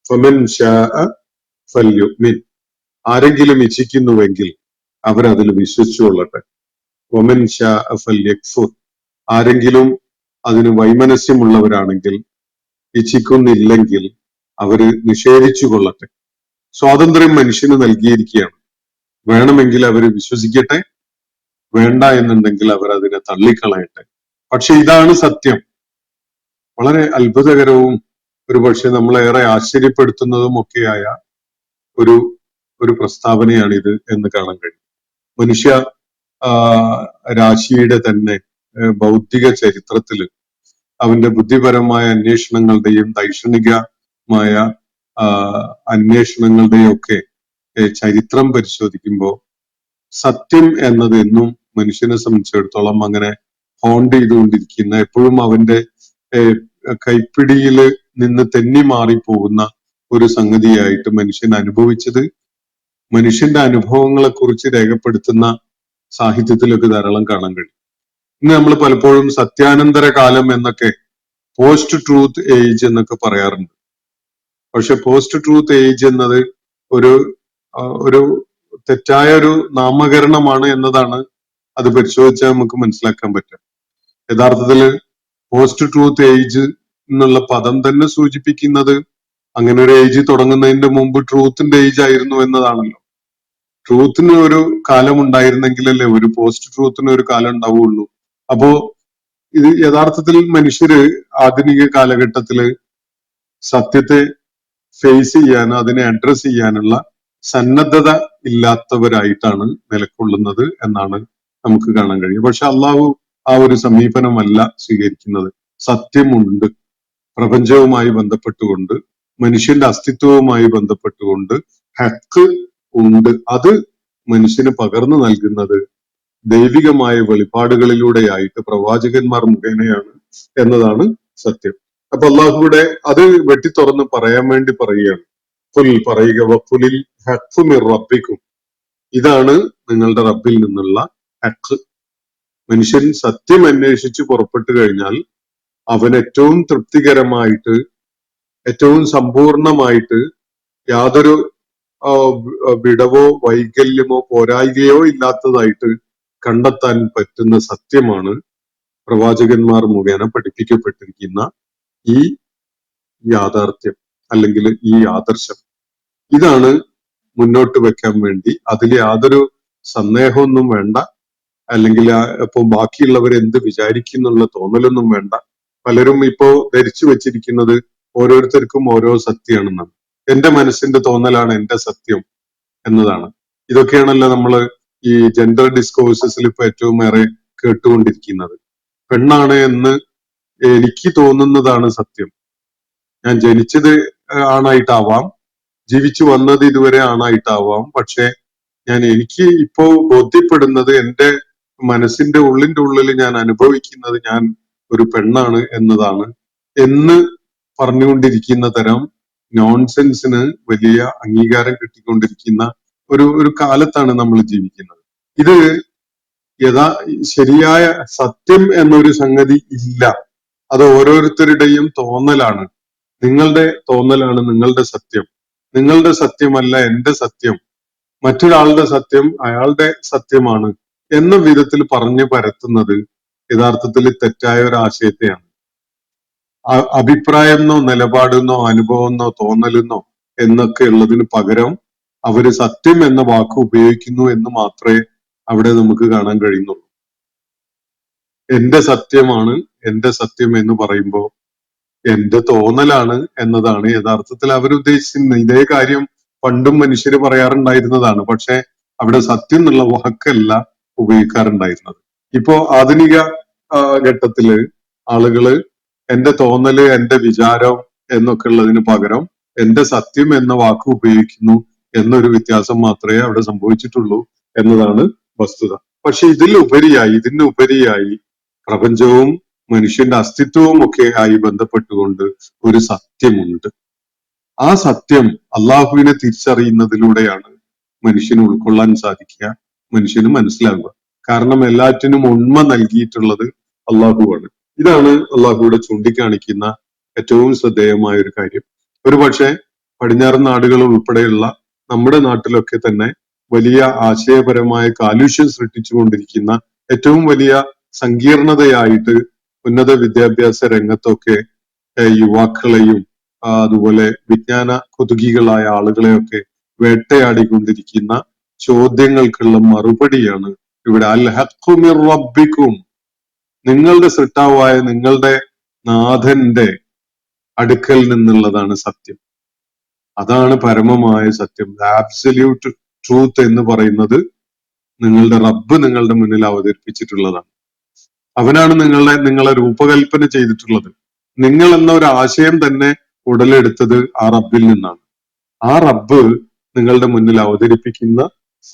ഫമൻ ശാഅ ഫൽയുമിൻ, ആരെങ്കിലും ഇച്ഛിക്കുന്നുവെങ്കിൽ അവരതിൽ വിശ്വസിച്ചുകൊള്ളട്ടെ. വമൻ ശാഅ ഫൽയക്ഫുർ, ആരെങ്കിലും അതിന് വൈമനസ്യമുള്ളവരാണെങ്കിൽ ഇച്ഛിക്കുന്നില്ലെങ്കിൽ അവര് നിഷേധിച്ചു കൊള്ളട്ടെ. സ്വാതന്ത്ര്യം മനുഷ്യന് നൽകിയിരിക്കുകയാണ്. വേണമെങ്കിൽ അവര് വിശ്വസിക്കട്ടെ, വേണ്ട എന്നുണ്ടെങ്കിൽ അവർ അതിനെ തള്ളിക്കളയട്ടെ. പക്ഷെ ഇതാണ് സത്യം. വളരെ അത്ഭുതകരവും ഒരുപക്ഷെ നമ്മളേറെ ആശ്ചര്യപ്പെടുത്തുന്നതും ഒക്കെയായ ഒരു ഒരു പ്രസ്താവനയാണിത് എന്ന് കാണാൻ കഴിയും. മനുഷ്യ രാശിയുടെ തന്നെ ഭൗതിക ചരിത്രത്തില് അവന്റെ ബുദ്ധിപരമായ അന്വേഷണങ്ങളുടെയും ദൈക്ഷണികമായ അന്വേഷണങ്ങളുടെയും ഒക്കെ ചരിത്രം പരിശോധിക്കുമ്പോൾ സത്യം എന്നത് എന്നും മനുഷ്യനെ സംബന്ധിച്ചിടത്തോളം അങ്ങനെ ഹോണ്ട് ചെയ്തുകൊണ്ടിരിക്കുന്ന, എപ്പോഴും അവന്റെ കൈപ്പിടിയിൽ നിന്ന് തെന്നി മാറിപ്പോകുന്ന ഒരു സംഗതിയായിട്ട് മനുഷ്യൻ അനുഭവിച്ചത്, മനുഷ്യന്റെ അനുഭവങ്ങളെ കുറിച്ച് രേഖപ്പെടുത്തുന്ന സാഹിത്യത്തിലൊക്കെ ധാരാളം കാണാൻ കഴിയും. ഇന്ന് നമ്മൾ പലപ്പോഴും സത്യാനന്തര കാലം എന്നൊക്കെ, പോസ്റ്റ് ട്രൂത്ത് ഏജ് എന്നൊക്കെ പറയാറുണ്ട്. പക്ഷെ പോസ്റ്റ് ട്രൂത്ത് ഏജ് എന്നത് ഒരു തെറ്റായ ഒരു നാമകരണമാണ് എന്നതാണ് അത് പരിശോധിച്ചാൽ നമുക്ക് മനസ്സിലാക്കാൻ പറ്റും. യഥാർത്ഥത്തില് പോസ്റ്റ് ട്രൂത്ത് ഏജ് എന്നുള്ള പദം തന്നെ സൂചിപ്പിക്കുന്നത് അങ്ങനെ ഒരു ഏജ് തുടങ്ങുന്നതിന്റെ മുമ്പ് ട്രൂത്തിന്റെ ഏജ് ആയിരുന്നു എന്നതാണല്ലോ. ട്രൂത്തിന് ഒരു കാലം ഉണ്ടായിരുന്നെങ്കിലല്ലേ ഒരു പോസ്റ്റ് ട്രൂത്തിന് ഒരു കാലം ഉണ്ടാവുകയുള്ളൂ. അപ്പോ ഇത് യഥാർത്ഥത്തിൽ മനുഷ്യര് ആധുനിക കാലഘട്ടത്തില് സത്യത്തെ ഫേസ് ചെയ്യാനോ അതിനെ അഡ്രസ് ചെയ്യാനുള്ള സന്നദ്ധത ഇല്ലാത്തവരായിട്ടാണ് നിലകൊള്ളുന്നത് എന്നാണ് നമുക്ക് കാണാൻ കഴിയും. പക്ഷെ അള്ളാഹു ആ ഒരു സമീപനമല്ല സ്വീകരിക്കുന്നത്. സത്യമുണ്ട്, പ്രപഞ്ചവുമായി ബന്ധപ്പെട്ടുകൊണ്ട്, മനുഷ്യന്റെ അസ്തിത്വവുമായി ബന്ധപ്പെട്ടുകൊണ്ട് ഹക്ക് ഉണ്ട്. അത് മനുഷ്യന് പകർന്നു നൽകുന്നത് ദൈവികമായ വെളിപ്പാടുകളിലൂടെയായിട്ട് പ്രവാചകന്മാർ മുഖേനയാണ് എന്നതാണ് സത്യം. അപ്പൊ അള്ളാഹുവിടെ അത് വെട്ടി തുറന്ന് പറയാൻ വേണ്ടി പറയുകയാണ്. പുൽ പറയുക, വഖുലിൽ ഹഖ്ഖു മിർ റബ്ബിക്കും, ഇതാണ് നിങ്ങളുടെ റബ്ബിൽ നിന്നുള്ള ഹഖ്. മനുഷ്യൻ സത്യം അന്വേഷിച്ച് പുറപ്പെട്ടു കഴിഞ്ഞാൽ അവൻ ഏറ്റവും തൃപ്തികരമായിട്ട്, ഏറ്റവും സമ്പൂർണമായിട്ട്, യാതൊരു വിടവോ വൈകല്യമോ പോരായികയോ ഇല്ലാത്തതായിട്ട് കണ്ടെത്താൻ പറ്റുന്ന സത്യമാണ് പ്രവാചകന്മാർ മുഖേന പഠിപ്പിക്കപ്പെട്ടിരിക്കുന്ന ഈ യാഥാർത്ഥ്യം അല്ലെങ്കിൽ ഈ ആദർശം. ഇതാണ് മുന്നോട്ട് വെക്കാൻ വേണ്ടി, അതിൽ യാതൊരു സന്ദേഹമൊന്നും വേണ്ട, അല്ലെങ്കിൽ ഇപ്പൊ ബാക്കിയുള്ളവർ എന്ത് വിചാരിക്കുന്നുള്ള തോന്നലൊന്നും വേണ്ട. പലരും ഇപ്പോ ധരിച്ചു വെച്ചിരിക്കുന്നത് ഓരോരുത്തർക്കും ഓരോ സത്യമാണെന്നാണ്. എന്റെ മനസ്സിന്റെ തോന്നലാണ് എന്റെ സത്യം എന്നതാണ്. ഇതൊക്കെയാണല്ലോ നമ്മള് ഈ ജെൻഡർ ഡിസ്കോഴ്സസിൽ ഇപ്പൊ ഏറ്റവും ഏറെ കേട്ടുകൊണ്ടിരിക്കുന്നത്. പെണ്ണാണ് എന്ന് എനിക്ക് തോന്നുന്നതാണ് സത്യം. ഞാൻ ജനിച്ചത് ആണായിട്ടാവാം, ജീവിച്ചു വന്നത് ഇതുവരെ ആണായിട്ടാവാം, പക്ഷെ എനിക്ക് ഇപ്പോ ബോധ്യപ്പെടുന്നത്, എന്റെ മനസ്സിന്റെ ഉള്ളിൽ ഞാൻ അനുഭവിക്കുന്നത് ഞാൻ ഒരു പെണ്ണാണ് എന്നതാണ് എന്ന് പറഞ്ഞുകൊണ്ടിരിക്കുന്ന തരം നോൺസെൻസിന് വലിയ അംഗീകാരം കിട്ടിക്കൊണ്ടിരിക്കുന്ന ഒരു കാലത്താണ് നമ്മൾ ജീവിക്കുന്നത്. ഇത് ശരിയായ സത്യം എന്നൊരു സംഗതി ഇല്ല. അത് ഓരോരുത്തരുടെയും തോന്നലാണ്. നിങ്ങളുടെ തോന്നലാണ് നിങ്ങളുടെ സത്യം. നിങ്ങളുടെ സത്യമല്ല എന്റെ സത്യം. മറ്റൊരാളുടെ സത്യം അയാളുടെ സത്യമാണ് എന്ന വിധത്തിൽ പറഞ്ഞു പരത്തുന്നത് യഥാർത്ഥത്തിൽ തെറ്റായ ഒരു ആശയത്തെയാണ്. അഭിപ്രായമെന്നോ നിലപാടെന്നോ അനുഭവമെന്നോ തോന്നലെന്നോ എന്നൊക്കെ ഉള്ളതിന് പകരം അവര് സത്യം എന്ന വാക്ക് ഉപയോഗിക്കുന്നു എന്ന് മാത്രമേ അവിടെ നമുക്ക് കാണാൻ കഴിയുന്നുള്ളൂ. എന്റെ സത്യമാണ് എന്റെ സത്യം എന്ന് പറയുമ്പോൾ എന്റെ തോന്നലാണ് എന്നതാണ് യഥാർത്ഥത്തിൽ അവരുദ്ദേശിക്കുന്നത്. ഇതേ കാര്യം പണ്ടും മനുഷ്യര് പറയാറുണ്ടായിരുന്നതാണ്. പക്ഷെ അവിടെ സത്യം എന്നുള്ള വാക്കല്ല ഉപയോഗിക്കാറുണ്ടായിരുന്നത്. ഇപ്പോ ആധുനിക ഘട്ടത്തില് ആളുകള് എന്റെ തോന്നല്, എന്റെ വിചാരം എന്നൊക്കെ ഉള്ളതിന് പകരം എന്റെ സത്യം എന്ന വാക്ക് ഉപയോഗിക്കുന്നു എന്നൊരു വ്യത്യാസം മാത്രമേ അവിടെ സംഭവിച്ചിട്ടുള്ളൂ എന്നതാണ് വസ്തുത. പക്ഷെ ഇതിനുപരിയായി പ്രപഞ്ചവും മനുഷ്യന്റെ അസ്തിത്വവും ഒക്കെ ആയി ബന്ധപ്പെട്ടുകൊണ്ട് ഒരു സത്യമുണ്ട്. ആ സത്യം അള്ളാഹുവിനെ തിരിച്ചറിയുന്നതിലൂടെയാണ് മനുഷ്യന് ഉൾക്കൊള്ളാൻ സാധിക്കുക, മനുഷ്യന് മനസ്സിലാവുക. കാരണം എല്ലാറ്റിനും ഉണ്മ നൽകിയിട്ടുള്ളത് അള്ളാഹുവാണ്. ഇതാണ് അള്ളാഹുവിടെ ചൂണ്ടിക്കാണിക്കുന്ന ഏറ്റവും ശ്രദ്ധേയമായ ഒരു കാര്യം. ഒരുപക്ഷെ പടിഞ്ഞാറൻ നാടുകൾ ഉൾപ്പെടെയുള്ള നമ്മുടെ നാട്ടിലൊക്കെ തന്നെ വലിയ ആശയപരമായ കാലുഷ്യം സൃഷ്ടിച്ചുകൊണ്ടിരിക്കുന്ന ഏറ്റവും വലിയ സങ്കീർണതയായിട്ട് ഉന്നത വിദ്യാഭ്യാസ രംഗത്തൊക്കെ യുവാക്കളെയും അതുപോലെ വിജ്ഞാന കൊതുകികളായ ആളുകളെയൊക്കെ വേട്ടയാടിക്കൊണ്ടിരിക്കുന്ന ചോദ്യങ്ങൾക്കുള്ള മറുപടിയാണ് ഇവിടെ അൽ ഹഖ്ഖു മിർ റബ്ബിക്കും, നിങ്ങളുടെ സൃഷ്ടാവായ നിങ്ങളുടെ നാഥന്റെ അടുക്കൽ നിന്നുള്ളതാണ് സത്യം. അതാണ് പരമമായ സത്യം. ആബ്സല്യൂട്ട് ട്രൂത്ത് എന്ന് പറയുന്നത് നിങ്ങളുടെ റബ്ബ് നിങ്ങളുടെ മുന്നിൽ അവതരിപ്പിച്ചിട്ടുള്ളതാണ്. അവനാണ് നിങ്ങളെ രൂപകൽപ്പന ചെയ്തിട്ടുള്ളത്. നിങ്ങൾ എന്ന ഒരു ആശയം തന്നെ ഉടലെടുത്തത് ആ റബ്ബിൽ നിന്നാണ്. ആ റബ്ബ് നിങ്ങളുടെ മുന്നിൽ അവതരിപ്പിക്കുന്ന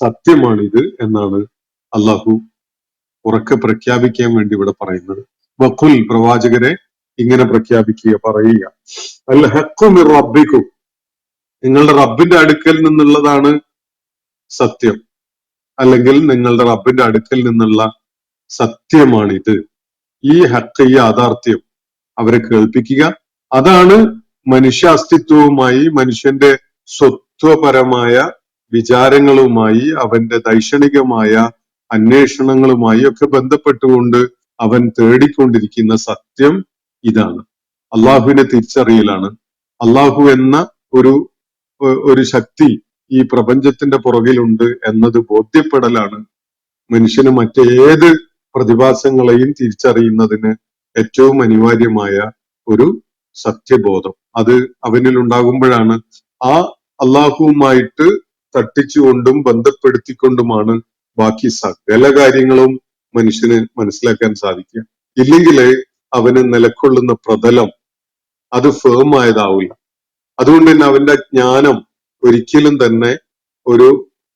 സത്യമാണിത് എന്നാണ് അള്ളാഹു ഉറക്കെ പ്രഖ്യാപിക്കാൻ വേണ്ടി ഇവിടെ പറയുന്നത്. വഖുൽ, പ്രവാചകരെ ഇങ്ങനെ പ്രഖ്യാപിക്കുക, പറയുക, അൽ ഹഖ്ഖു മിർ റബ്ബിക്കും, നിങ്ങളുടെ റബ്ബിന്റെ അടുക്കൽ നിന്നുള്ളതാണ് സത്യം, അല്ലെങ്കിൽ നിങ്ങളുടെ റബ്ബിന്റെ അടുക്കൽ നിന്നുള്ള സത്യമാണിത്. ഈ ഹഖ്, ഈ യാഥാർത്ഥ്യം അവരെ കേൾപ്പിക്കുക. അതാണ് മനുഷ്യ അസ്തിത്വവുമായി, മനുഷ്യന്റെ സ്വത്വപരമായ വിചാരങ്ങളുമായി, അവന്റെ ദൈക്ഷണികമായ അന്വേഷണങ്ങളുമായി ഒക്കെ ബന്ധപ്പെട്ടുകൊണ്ട് അവൻ തേടിക്കൊണ്ടിരിക്കുന്ന സത്യം ഇതാണ്. അള്ളാഹുവിനെ തിരിച്ചറിയലാണ്. അള്ളാഹു എന്ന ഒരു ശക്തി ഈ പ്രപഞ്ചത്തിന്റെ പുറകിലുണ്ട് എന്നത് ബോധ്യപ്പെടലാണ് മനുഷ്യന് മറ്റേത് പ്രതിഭാസങ്ങളെയും തിരിച്ചറിയുന്നതിന് ഏറ്റവും അനിവാര്യമായ ഒരു സത്യബോധം. അത് അവനിൽ ഉണ്ടാകുമ്പോഴാണ് ആ അള്ളാഹുവുമായിട്ട് തട്ടിച്ചുകൊണ്ടും ബന്ധപ്പെടുത്തിക്കൊണ്ടുമാണ് ബാക്കി സകല കാര്യങ്ങളും മനുഷ്യന് മനസ്സിലാക്കാൻ സാധിക്കുക. ഇല്ലെങ്കിൽ അവന് നിലക്കൊള്ളുന്ന പ്രതലം അത് ഫേം ആയതാവില്ല. അതുകൊണ്ട് തന്നെ അവന്റെ ജ്ഞാനം ഒരിക്കലും തന്നെ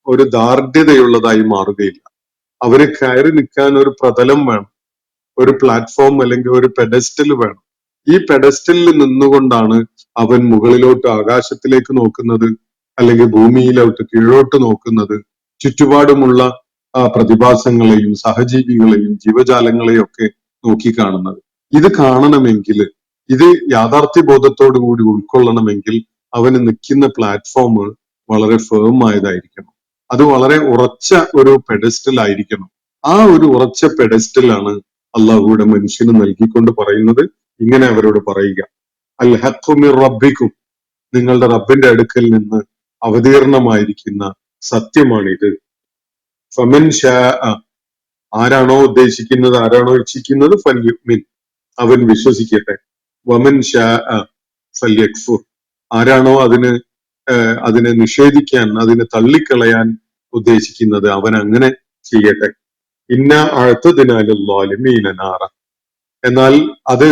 ഒരു ദാർഢ്യതയുള്ളതായി മാറുകയില്ല. അവന് കയറി നിൽക്കാൻ ഒരു പ്രതലം വേണം, ഒരു പ്ലാറ്റ്ഫോം അല്ലെങ്കിൽ ഒരു പെഡസ്റ്റൽ വേണം. ഈ പെഡസ്റ്റലിൽ നിന്നുകൊണ്ടാണ് അവൻ മുകളിലോട്ട് ആകാശത്തിലേക്ക് നോക്കുന്നത്, അല്ലെങ്കിൽ ഭൂമിയിലോട്ട് കീഴോട്ട് നോക്കുന്നത്, ചുറ്റുപാടുമുള്ള പ്രതിഭാസങ്ങളെയും സഹജീവികളെയും ജീവജാലങ്ങളെയും ഒക്കെ നോക്കിക്കാണുന്നത്. ഇത് കാണണമെങ്കിൽ, ഇത് യാഥാർത്ഥ്യ ബോധത്തോടു കൂടി ഉൾക്കൊള്ളണമെങ്കിൽ അവന് നിൽക്കുന്ന പ്ലാറ്റ്ഫോം വളരെ ഫേം ആയതായിരിക്കണം. അത് വളരെ ഉറച്ച ഒരു പെഡസ്റ്റൽ ആയിരിക്കണം. ആ ഒരു ഉറച്ച പെഡസ്റ്റലാണ് അള്ളാഹുവിടെ മനുഷ്യന് നൽകിക്കൊണ്ട് പറയുന്നത്. ഇങ്ങനെ അവരോട് പറയുക, അൽ ഹഖ്ഖു മിർ റബ്ബിക്കും, നിങ്ങളുടെ റബ്ബിന്റെ അടുക്കൽ നിന്ന് അവതീർണമായിരിക്കുന്ന സത്യമാണിത്. ഫമൻ ശാഅ, ആരാണോ ഉദ്ദേശിക്കുന്നത്, ആരാണോ ഇച്ഛിക്കുന്നത്, ഫൽയുമിൻ, അവൻ വിശ്വസിക്കട്ടെ. വമൻ ശാഅ ഫൽയക്ഫുർ, ആരാണോ അതിനെ നിഷേധിക്കാൻ, അതിനെ തള്ളിക്കളയാൻ ഉദ്ദേശിക്കുന്നത്, അവൻ അങ്ങനെ ചെയ്യട്ടെ. ഇന്ന അഅ്തദ്നാ നാറ, എന്നാൽ അത്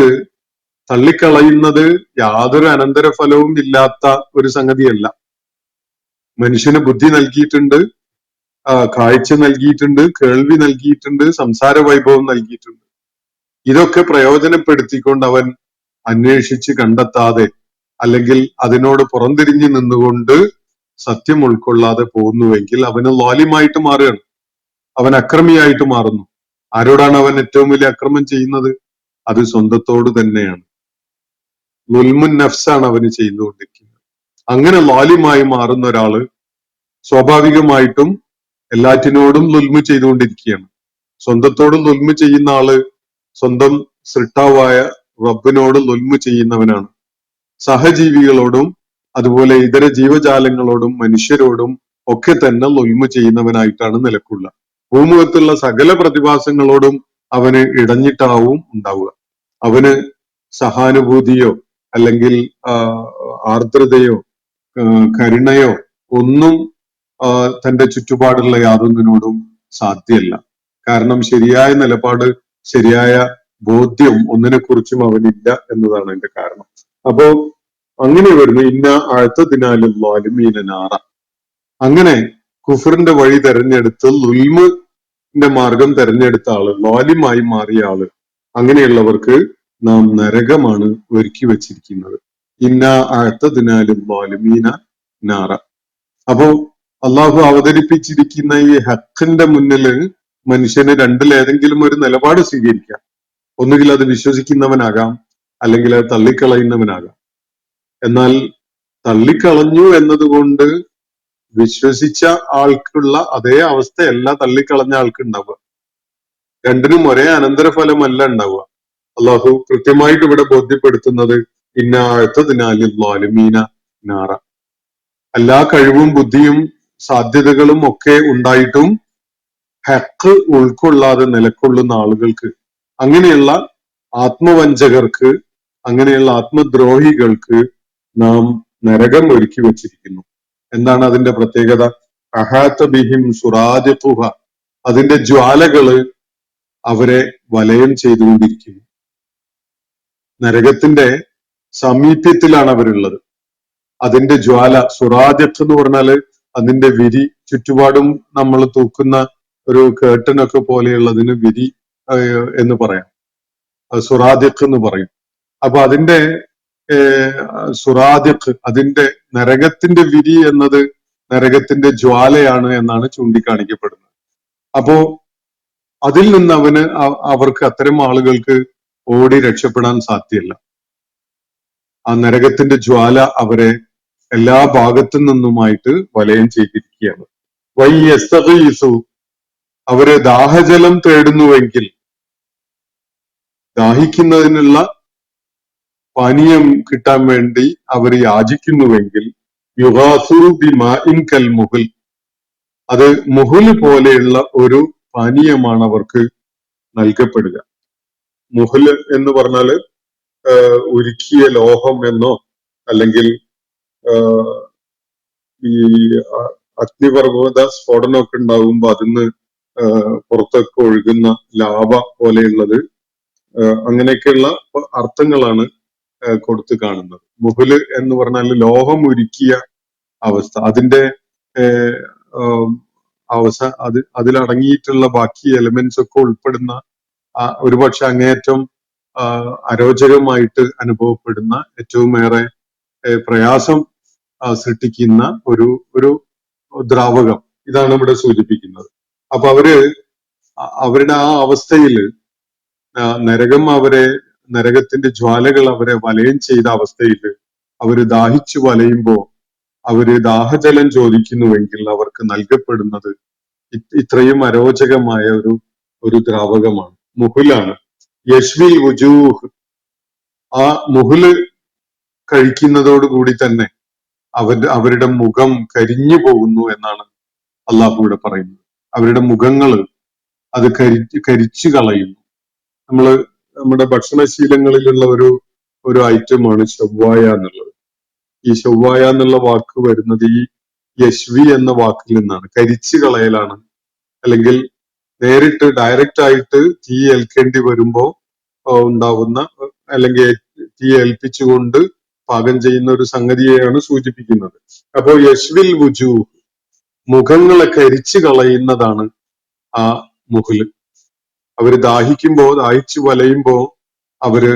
തള്ളിക്കളയുന്നത് യാതൊരു അനന്തരഫലവും ഇല്ലാത്ത ഒരു സംഗതിയല്ല. മനുഷ്യന് ബുദ്ധി നൽകിയിട്ടുണ്ട്, കാഴ്ച നൽകിയിട്ടുണ്ട്, കേൾവി നൽകിയിട്ടുണ്ട്, സംസാര വൈഭവം നൽകിയിട്ടുണ്ട്. ഇതൊക്കെ പ്രയോജനപ്പെടുത്തിക്കൊണ്ട് അവൻ അന്വേഷിച്ച് കണ്ടെത്താതെ, അല്ലെങ്കിൽ അതിനോട് പുറംതിരിഞ്ഞു നിന്നുകൊണ്ട് സത്യം ഉൾക്കൊള്ളാതെ പോകുന്നുവെങ്കിൽ അവന് ലാലിമായിട്ട് മാറുകയാണ്, അവൻ അക്രമിയായിട്ട് മാറുന്നു. ആരോടാണ് അവൻ ഏറ്റവും വലിയ അക്രമം ചെയ്യുന്നത്? അത് സ്വന്തത്തോട് തന്നെയാണ്. ലുൽമുൻ നഫ്സാണ് അവന് ചെയ്തുകൊണ്ടിരിക്കുന്നത്. അങ്ങനെ ലാലിമായി മാറുന്ന ഒരാള് സ്വാഭാവികമായിട്ടും എല്ലാറ്റിനോടും ലുൽമു ചെയ്തുകൊണ്ടിരിക്കുകയാണ്. സ്വന്തത്തോടും ലുൽമു ചെയ്യുന്ന ആള് സ്വന്തം സൃഷ്ടാവായ റബ്ബിനോട് ലുൽമു ചെയ്യുന്നവനാണ്. സഹജീവികളോടും അതുപോലെ ഇതര ജീവജാലങ്ങളോടും മനുഷ്യരോടും ഒക്കെ തന്നെ ലുൽമു ചെയ്യുന്നവനായിട്ടാണ് നിലക്കുള്ള. ഭൂമുഖത്തുള്ള സകല പ്രതിഭാസങ്ങളോടും അവന് ഇടഞ്ഞിട്ടാവും ഉണ്ടാവുക. അവന് സഹാനുഭൂതിയോ അല്ലെങ്കിൽ ആർദ്രതയോ കരുണയോ ഒന്നും തന്റെ ചുറ്റുപാടുള്ള യാതൊന്നിനോടും സാധ്യമല്ല. കാരണം ശരിയായ നിലപാട്, ശരിയായ ബോധ്യം ഒന്നിനെ കുറിച്ചും അവനില്ല എന്നതാണ് അതിന്റെ കാരണം. അപ്പോ അങ്ങനെ വരുന്ന ഇന്ന അഅ്തദ്നാ നാറ, അങ്ങനെ കുഫറിന്റെ വഴി തെരഞ്ഞെടുത്ത് ലുൽമിന്റെ മാർഗം തെരഞ്ഞെടുത്ത ആള്, ലാലിമായി മാറിയ ആള്, അങ്ങനെയുള്ളവർക്ക് നാം നരകമാണ് ഒരുക്കി വെച്ചിരിക്കുന്നത്. ഇന്ന അഅ്തദ്നാ നാറ. അപ്പോ അള്ളാഹു അവതരിപ്പിച്ചിരിക്കുന്ന ഈ ഹഖിന്റെ മുന്നില് മനുഷ്യന് രണ്ടിലേതെങ്കിലും ഒരു നിലപാട് സ്വീകരിക്കാം. ഒന്നുകിൽ അത് വിശ്വസിക്കുന്നവനാകാം, അല്ലെങ്കിൽ അത് തള്ളിക്കളയുന്നവനാകാം. എന്നാൽ തള്ളിക്കളഞ്ഞു എന്നതുകൊണ്ട് വിശ്വസിച്ച ആൾക്കുള്ള അതേ അവസ്ഥയല്ല തള്ളിക്കളഞ്ഞ ആൾക്ക് ഉണ്ടാവുക. രണ്ടിനും ഒരേ അനന്തരഫലമല്ല ഉണ്ടാവുക. അള്ളാഹു കൃത്യമായിട്ട് ഇവിടെ ബോധ്യപ്പെടുത്തുന്നത് ഇന്നാഴത്തതിനാലിമീന നാറ. എല്ലാ കഴിവും ബുദ്ധിയും സാധ്യതകളും ഒക്കെ ഉണ്ടായിട്ടും ഹക്ക് ഉൾക്കൊള്ളാതെ നിലകൊള്ളുന്ന ആളുകൾക്ക്, അങ്ങനെയുള്ള ആത്മവഞ്ചകർക്ക്, അങ്ങനെയുള്ള ആത്മദ്രോഹികൾക്ക് നാം നരകം ഒരുക്കി വച്ചിരിക്കുന്നു. എന്താണ് അതിന്റെ പ്രത്യേകത? അഹാത്ത ബിഹിം സുറാദിഖുഹ, അതിന്റെ ജ്വാലകള് അവരെ വലയം ചെയ്തുകൊണ്ടിരിക്കുന്നു. നരകത്തിന്റെ സമീപ്യത്തിലാണ് അവരുള്ളത്. അതിന്റെ ജ്വാല, സുറാദിഖ് എന്ന് പറഞ്ഞാല് അതിന്റെ വിരി, ചുറ്റുപാടും നമ്മൾ തൂക്കുന്ന ഒരു കേട്ടനൊക്കെ പോലെയുള്ളതിന് വിരി എന്ന് പറയാം, സുറാദിഖ് എന്ന് പറയും. അപ്പൊ അതിന്റെ സുറാദിഖ്, അതിന്റെ നരകത്തിന്റെ വിരി എന്നത് നരകത്തിന്റെ ജ്വാലയാണ് എന്നാണ് ചൂണ്ടിക്കാണിക്കപ്പെടുന്നത്. അപ്പോ അതിൽ നിന്ന് അവർക്ക്, അത്തരം ആളുകൾക്ക് ഓടി രക്ഷപ്പെടാൻ സാധ്യമല്ല. ആ നരകത്തിന്റെ ജ്വാല അവരെ എല്ലാ ഭാഗത്തു നിന്നുമായിട്ട് വലയം ചെയ്തിരിക്കുകയാണ്. വൈയസ്തഗീസു, അവര് ദാഹജലം തേടുന്നുവെങ്കിൽ, ദാഹിക്കുന്നതിനുള്ള പാനീയം കിട്ടാൻ വേണ്ടി അവർ യാചിക്കുന്നുവെങ്കിൽ, യുഗാസു ബിമാഇൻ കൽ മുഹൽ, അത് മുഹല് പോലെയുള്ള ഒരു പാനീയമാണ് അവർക്ക് നൽകപ്പെടുക. മുഹല് എന്ന് പറഞ്ഞാല് ഉരുക്കിയ ലോഹം എന്നോ, അല്ലെങ്കിൽ ഈ അഗ്നിപർവ്വത സ്ഫോടനമൊക്കെ ഉണ്ടാകുമ്പോ അതിന്ന് പുറത്തൊക്കെ ഒഴുകുന്ന ലാവ പോലെയുള്ളത്, അങ്ങനെയൊക്കെയുള്ള അർത്ഥങ്ങളാണ് കൊടുത്തു കാണുന്നത്. മുഹല് എന്ന് പറഞ്ഞാൽ ലോഹം ഉരുക്കിയ അവസ്ഥ, അതിന്റെ അതിലടങ്ങിയിട്ടുള്ള ബാക്കി എലിമെന്റ്സ് ഒക്കെ ഉൾപ്പെടുന്ന ഒരുപക്ഷെ അങ്ങേയറ്റം അരോചകമായിട്ട് അനുഭവപ്പെടുന്ന, ഏറ്റവും ഏറെ പ്രയാസം സൃഷ്ടിക്കുന്ന ഒരു ദ്രാവകം, ഇതാണ് ഇവിടെ സൂചിപ്പിക്കുന്നത്. അപ്പൊ അവരുടെ ആ അവസ്ഥയിൽ നരകത്തിന്റെ ജ്വാലകൾ അവരെ വലയം ചെയ്ത അവസ്ഥയിൽ അവര് ദാഹിച്ചു വലയുമ്പോ അവര് ദാഹജലം ചോദിക്കുന്നുവെങ്കിൽ അവർക്ക് നൽകപ്പെടുന്നത് ഇത്രയും അരോചകമായ ഒരു ദ്രാവകമാണ്, മുഹുലാണ്. യശ്വിൽ വുജൂഹ്, ആ മുഹുല് കഴിക്കുന്നതോടുകൂടി തന്നെ അവരുടെ മുഖം കരിഞ്ഞു പോകുന്നു എന്നാണ് അള്ളാഹു ഇവിടെ പറയുന്നത്. അവരുടെ മുഖങ്ങള് അത് കരിച്ചു കളയുന്നു. നമ്മുടെ ഭക്ഷണശീലങ്ങളിലുള്ള ഒരു ഐറ്റമാണ് ഷവ്വായ എന്നുള്ളത്. ഈ ഷവ്വായ എന്നുള്ള വാക്ക് വരുന്നത് ഈ യശ്വി എന്ന വാക്കിൽ നിന്നാണ്. കരിച്ചു കളയലാണ്, അല്ലെങ്കിൽ നേരിട്ട് ഡയറക്റ്റ് ആയിട്ട് തീ ഏൽക്കേണ്ടി വരുമ്പോ ഉണ്ടാവുന്ന, അല്ലെങ്കിൽ തീ ഏൽപ്പിച്ചുകൊണ്ട് പാകം ചെയ്യുന്ന ഒരു സംഗതിയെയാണ് സൂചിപ്പിക്കുന്നത്. അപ്പോ യശ്വിൽ വുജൂ, മുഖങ്ങളെ കരിച്ചു കളയുന്നതാണ് ആ മുഹല്. അവര് ദാഹിച്ചു വലയുമ്പോ അവര്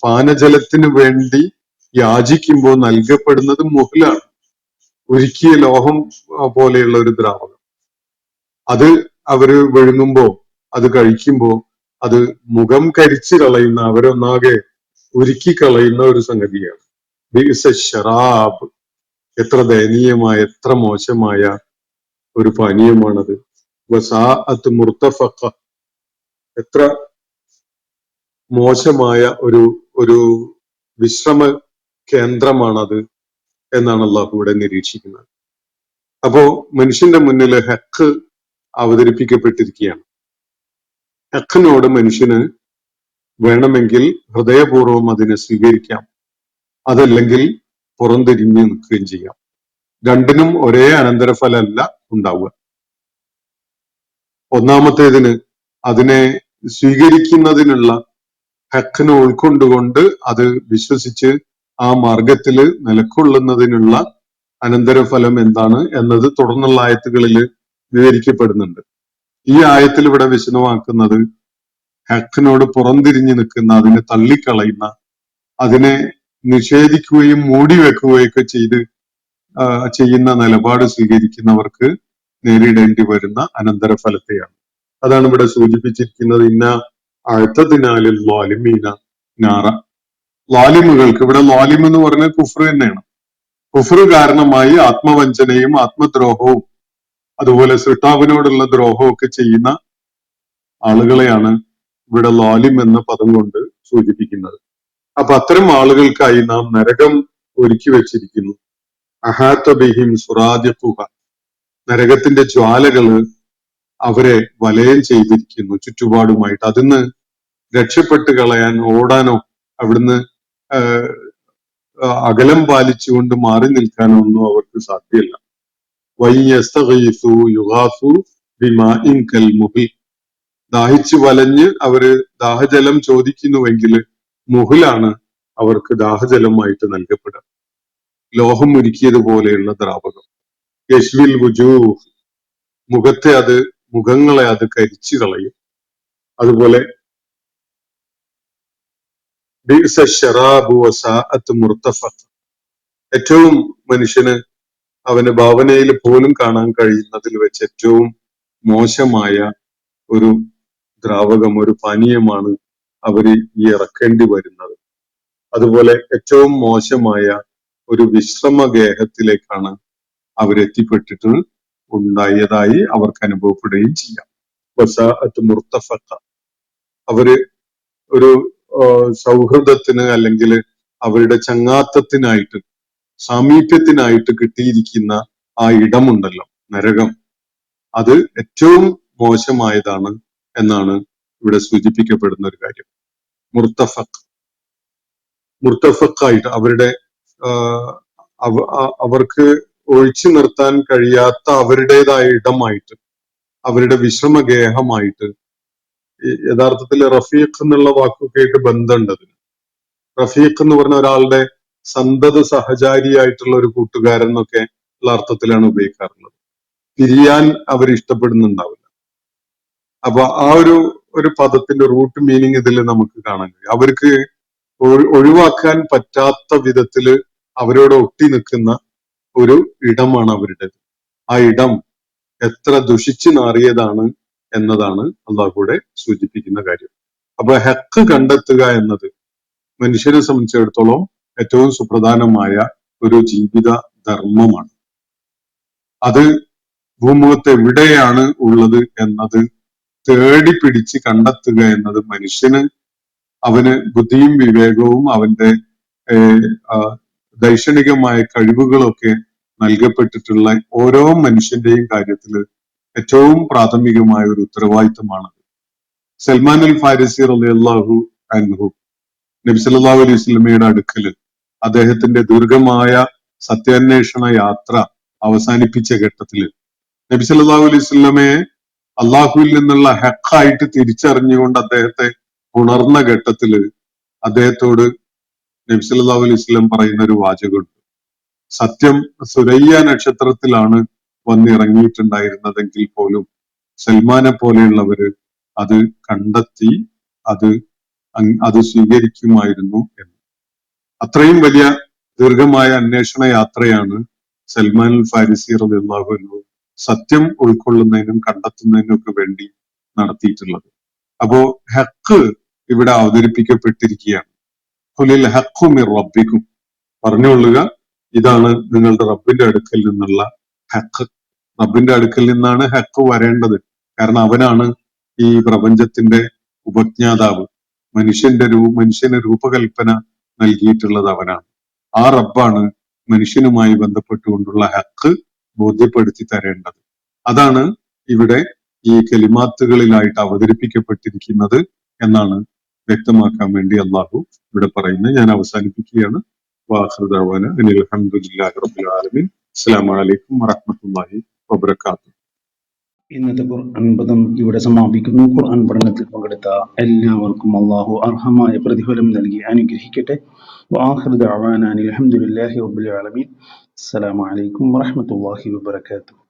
പാനജലത്തിന് വേണ്ടി യാചിക്കുമ്പോ നൽകപ്പെടുന്നത് മുഹലാണ്, ഉരുക്കിയ ലോഹം പോലെയുള്ള ഒരു ദ്രാവകം. അത് അവര് വിഴുങ്ങുമ്പോ, അത് കഴിക്കുമ്പോ അത് മുഖം കരിച്ചു കളയുന്ന, അവരൊന്നാകെ ഉരുക്കി കളയുന്ന ഒരു സംഗതിയാണ്. ബിഇസ ശറാബ്, എത്ര ദയനീയമായ, എത്ര മോശമായ ഒരു പാനീയമാണത്. വസാഅത്ത് മുർത്തഫഖ, എത്ര മോശമായ ഒരു വിശ്രമ കേന്ദ്രമാണത് എന്നാണ് അള്ളാഹു ഇവിടെ നിരീക്ഷിക്കുന്നത്. അപ്പോ മനുഷ്യന്റെ മുന്നിൽ ഹക്ക് അവതരിപ്പിക്കപ്പെട്ടിരിക്കുകയാണ്. ഹക്കിനോട് മനുഷ്യന് വേണമെങ്കിൽ ഹൃദയപൂർവ്വം അതിനെ സ്വീകരിക്കാം, അതല്ലെങ്കിൽ പുറംതിരിഞ്ഞ് നിൽക്കുകയും ചെയ്യാം. രണ്ടിനും ഒരേ അനന്തരഫലമല്ല ഉണ്ടാവുക. ഒന്നാമത്തേതിന് അതിനെ സ്വീകരിക്കുന്നതിനുള്ള ഹക്കിനെ ഉൾക്കൊണ്ടുകൊണ്ട് അത് വിശ്വസിച്ച് ആ മാർഗത്തില് നിലക്കൊള്ളുന്നതിനുള്ള അനന്തരഫലം എന്താണ് എന്നത് തുടർന്നുള്ള ആയത്തുകളിൽ വിവരിക്കപ്പെടുന്നുണ്ട്. ഈ ആയത്തിൽ ഇവിടെ വിശദമാക്കുന്നത് ഹക്കിനോട് പുറംതിരിഞ്ഞു നിൽക്കുന്ന, അതിനെ തള്ളിക്കളയുന്ന, അതിനെ നിഷേധിക്കുകയും മൂടിവെക്കുകയൊക്കെ ചെയ്യുന്ന നിലപാട് സ്വീകരിക്കുന്നവർക്ക് നേരിടേണ്ടി വരുന്ന അനന്തരഫലത്തെയാണ്. അതാണ് ഇവിടെ സൂചിപ്പിച്ചിരിക്കുന്നത്. ഇന്ന അഴ്ത്തതിനാലിൽ ലാലിമീന നാറ, ലാലിമുകൾക്ക്, ഇവിടെ ലാലിം എന്ന് പറഞ്ഞ കുഫ്ർ തന്നെയാണ്. കുഫ്ർ കാരണമായി ആത്മവഞ്ചനയും ആത്മദ്രോഹവും അതുപോലെ സൃഷ്ടാവിനോടുള്ള ദ്രോഹവും ഒക്കെ ചെയ്യുന്ന ആളുകളെയാണ് ഇവിടെ ലാലിം എന്ന പദം കൊണ്ട് സൂചിപ്പിക്കുന്നത്. അപ്പൊ അത്തരം ആളുകൾക്കായി നാം നരകം ഒരുക്കി വെച്ചിരിക്കുന്നു. അഹാത്ത ബിഹിം സുറാദിഖുഹ, നരകത്തിന്റെ ജ്വാലകള് അവരെ വലയം ചെയ്തിരിക്കുന്നു ചുറ്റുപാടുമായിട്ട്. അതിന്ന് രക്ഷപ്പെട്ട് കളയാൻ, ഓടാനോ അവിടുന്ന് അകലം പാലിച്ചുകൊണ്ട് മാറി നിൽക്കാനോ ഒന്നും അവർക്ക് സാധ്യമല്ല. വയ്യസ്തഗീസു യുഗാസു ബിമാഇൻ കൽമുഹിൽ, ദാഹിച്ചു വലഞ്ഞ് അവര് ദാഹജലം ചോദിക്കുന്നുവെങ്കിൽ മുഹിലാണ് അവർക്ക് ദാഹജലമായിട്ട് നൽകപ്പെടുക. ലോഹം ഉരുക്കിയതുപോലെയുള്ള ദ്രാവകം. യശ്വിൽ വുജൂഹ്, മുഖങ്ങളെ അത് കരിച്ചു കളയും. അതുപോലെ ബിഅ്സ ശറാബു വസാഅത്ത് മുർത്തഫഖ, ഏറ്റവും മനുഷ്യന് അവന്റെ ഭാവനയിൽ പോലും കാണാൻ കഴിയുന്നതിൽ വെച്ച് ഏറ്റവും മോശമായ ഒരു ദ്രാവകം, ഒരു പാനീയമാണ് അവര് ഈ ഇറക്കേണ്ടി വരുന്നത്. അതുപോലെ ഏറ്റവും മോശമായ ഒരു വിശ്രമഗേഹത്തിലേക്കാണ് അവരെത്തിപ്പെട്ടിട്ട് ഉണ്ടായതായി അവർക്ക് അനുഭവപ്പെടുകയും ചെയ്യാം. വസാഅത്ത് മുർത്തഫഖ, അവര് ഒരു സൗഹൃദത്തിന് അല്ലെങ്കിൽ അവരുടെ ചങ്ങാത്തത്തിനായിട്ട്, സാമീപ്യത്തിനായിട്ട് കിട്ടിയിരിക്കുന്ന ആ ഇടമുണ്ടല്ലോ, നരകം, അത് ഏറ്റവും മോശമായതാണ് എന്നാണ് ഇവിടെ സൂചിപ്പിക്കപ്പെടുന്ന ഒരു കാര്യം. മുർത്തഫഖായിട്ട് അവരുടെ അവർക്ക് ഒഴിച്ചു നിർത്താൻ കഴിയാത്ത അവരുടേതായ ഇടമായിട്ട്, അവരുടെ വിശ്രമഗേഹമായിട്ട്. യഥാർത്ഥത്തിൽ റഫീഖ് എന്നുള്ള വാക്കൊക്കെയായിട്ട് ബന്ധമുണ്ട് അതിന്. റഫീഖ് എന്ന് പറഞ്ഞ ഒരാളുടെ സന്തത സഹചാരിയായിട്ടുള്ള ഒരു കൂട്ടുകാരൻ എന്നൊക്കെ ഉള്ള അർത്ഥത്തിലാണ് ഉപയോഗിക്കാറുള്ളത്. പിരിയാൻ അവർ ഇഷ്ടപ്പെടുന്നുണ്ടാവില്ല. അപ്പൊ ആ ഒരു പദത്തിന്റെ റൂട്ട് മീനിങ് ഇതിൽ നമുക്ക് കാണാൻ കഴിയും. അവർക്ക് ഒഴിവാക്കാൻ പറ്റാത്ത വിധത്തില് അവരോട് ഒട്ടി നിൽക്കുന്ന ഒരു ഇടമാണ് അവരുടേത്. ആ ഇടം എത്ര ദുഷിച്ചു നാറിയതാണ് എന്നതാണ് അള്ളാഹുവിടെ സൂചിപ്പിക്കുന്ന കാര്യം. അപ്പൊ ഹക്ക് കണ്ടെത്തുക എന്നത് മനുഷ്യനെ സംബന്ധിച്ചിടത്തോളം ഏറ്റവും സുപ്രധാനമായ ഒരു ജീവിത ധർമ്മമാണ്. അത് ഭൂമുഖത്ത് എവിടെയാണ് ഉള്ളത് എന്നത് തേടി പിടിച്ച് കണ്ടെത്തുക എന്നത് മനുഷ്യന്, അവന് ബുദ്ധിയും വിവേകവും അവന്റെ ദൈക്ഷണികമായ കഴിവുകളൊക്കെ നൽകപ്പെട്ടിട്ടുള്ള ഓരോ മനുഷ്യന്റെയും കാര്യത്തിൽ ഏറ്റവും പ്രാഥമികമായ ഒരു ഉത്തരവാദിത്തമാണ്. സൽമാൻ അൽ ഫാരിസി റളിയല്ലാഹു അൻഹു നബി സല്ലല്ലാഹു അലൈഹി വസല്ലമയുടെ അടുക്കൽ അദ്ദേഹത്തിന്റെ ദീർഘമായ സത്യാന്വേഷണ യാത്ര അവസാനിപ്പിച്ച ഘട്ടത്തിൽ നബി സല്ലല്ലാഹു അലൈഹി വസല്ലമയെ അള്ളാഹുവിൽ നിന്നുള്ള ഹക്കായിട്ട് തിരിച്ചറിഞ്ഞുകൊണ്ട് അദ്ദേഹത്തെ ഉണർന്ന ഘട്ടത്തിൽ അദ്ദേഹത്തോട് നബി സല്ലല്ലാഹു അലൈഹി വസല്ലം പറയുന്ന ഒരു വാചകമുണ്ട്. സത്യം സുരയ്യ നക്ഷത്രത്തിലാണ് വന്നിറങ്ങിയിട്ടുണ്ടായിരുന്നതെങ്കിൽ പോലും സൽമാനെ പോലെയുള്ളവര് അത് കണ്ടെത്തി അത് സ്വീകരിക്കുമായിരുന്നു എന്ന്. അത്രയും വലിയ ദീർഘമായ അന്വേഷണ യാത്രയാണ് സൽമാൻ അൽ ഫാരിസി റളിയല്ലാഹു അൻഹു സത്യം ഉൾക്കൊള്ളുന്നതിനും കണ്ടെത്തുന്നതിനും ഒക്കെ വേണ്ടി നടത്തിയിട്ടുള്ളത്. അപ്പോ ഹക്ക് ഇവിടെ അവതരിപ്പിക്കപ്പെട്ടിരിക്കുകയാണ്. ഖുലിൽ ഹഖ്ഖു മിർ റബ്ബിക്കും, പറഞ്ഞുകൊള്ളുക, ഇതാണ് നിങ്ങളുടെ റബ്ബിന്റെ അടുക്കൽ നിന്നുള്ള ഹക്ക്. റബ്ബിന്റെ അടുക്കൽ നിന്നാണ് ഹക്ക് വരേണ്ടത്. കാരണം അവനാണ് ഈ പ്രപഞ്ചത്തിന്റെ ഉപജ്ഞാതാവ്. മനുഷ്യന് രൂപകൽപ്പന നൽകിയിട്ടുള്ളത് അവനാണ്. ആ റബ്ബാണ് മനുഷ്യനുമായി ബന്ധപ്പെട്ടുകൊണ്ടുള്ള ഹക്ക് ബോധ്യപ്പെടുത്തി തരേണ്ടത്. അതാണ് ഇവിടെ ഈ കലിമാത്തുകളിലായിട്ട് അവതരിപ്പിക്കപ്പെട്ടിരിക്കുന്നത് എന്നാണ് വ്യക്തമാക്കാൻ വേണ്ടി അള്ളാഹു ഇവിടെ പറയുന്നത്. ഞാൻ അവസാനിപ്പിക്കുകയാണ്. വാഖിറു ദഅ്വാനാ അനിൽ ഹംദുലില്ലാഹി റബ്ബിൽ ആലമീൻ. അസ്സലാമു അലൈക്കും വറഹ്മത്തുള്ളാഹി വബറകാതുഹു. ഇന്നത്തെ ഖുർആൻ പദം ഇവിടെ സമാപിക്കുന്നു. ഖുർആൻ പഠനത്തിൽ പങ്കെടുത്ത എല്ലാവർക്കും അള്ളാഹു അർഹമായ പ്രതിഫലം നൽകി അനുഗ്രഹിക്കട്ടെ. വആഖിറു ദഅ്വാനാ അനിൽ ഹംദുലില്ലാഹി റബ്ബിൽ ആലമീൻ. അസ്സലാമു അലൈക്കും വറഹ്മത്തുള്ളാഹി വബറകാതുഹു.